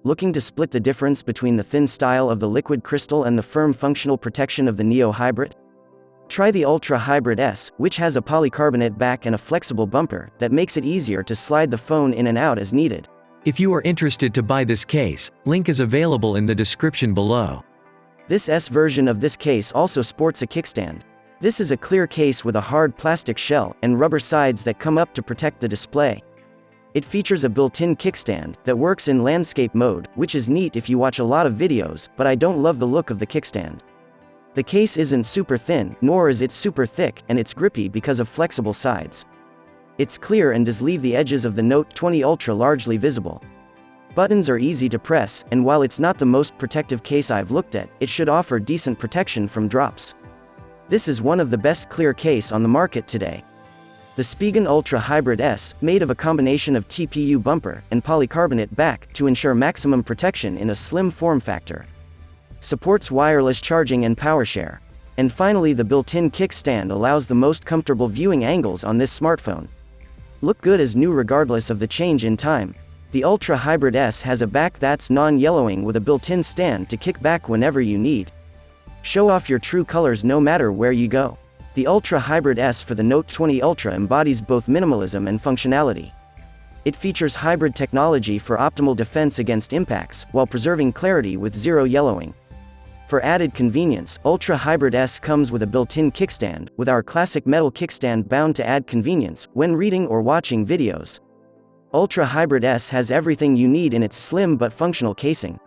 Looking to split the difference between the thin style of the liquid crystal and the firm functional protection of the Neo Hybrid? Try the Ultra Hybrid S, which has a polycarbonate back and a flexible bumper that makes it easier to slide the phone in and out as needed. If you are interested to buy this case, link is available in the description below. This S version of this case also sports a kickstand. This is a clear case with a hard plastic shell and rubber sides that come up to protect the display. It features a built-in kickstand that works in landscape mode, which is neat if you watch a lot of videos, but I don't love the look of the kickstand. The case isn't super thin, nor is it super thick, and it's grippy because of flexible sides. It's clear and does leave the edges of the Note 20 Ultra largely visible. Buttons are easy to press, and while it's not the most protective case I've looked at, it should offer decent protection from drops. This is one of the best clear case on the market today. The Spigen Ultra Hybrid S, made of a combination of TPU bumper and polycarbonate back to ensure maximum protection in a slim form factor. Supports wireless charging and power share. And finally, the built-in kickstand allows the most comfortable viewing angles on this smartphone. Look good as new regardless of the change in time. The Ultra Hybrid S has a back that's non-yellowing with a built-in stand to kick back whenever you need. Show off your true colors no matter where you go. The Ultra Hybrid S for the Note 20 Ultra embodies both minimalism and functionality. It features hybrid technology for optimal defense against impacts, while preserving clarity with zero yellowing. For added convenience, Ultra Hybrid S comes with a built-in kickstand, with our classic metal kickstand bound to add convenience when reading or watching videos. Ultra Hybrid S has everything you need in its slim but functional casing.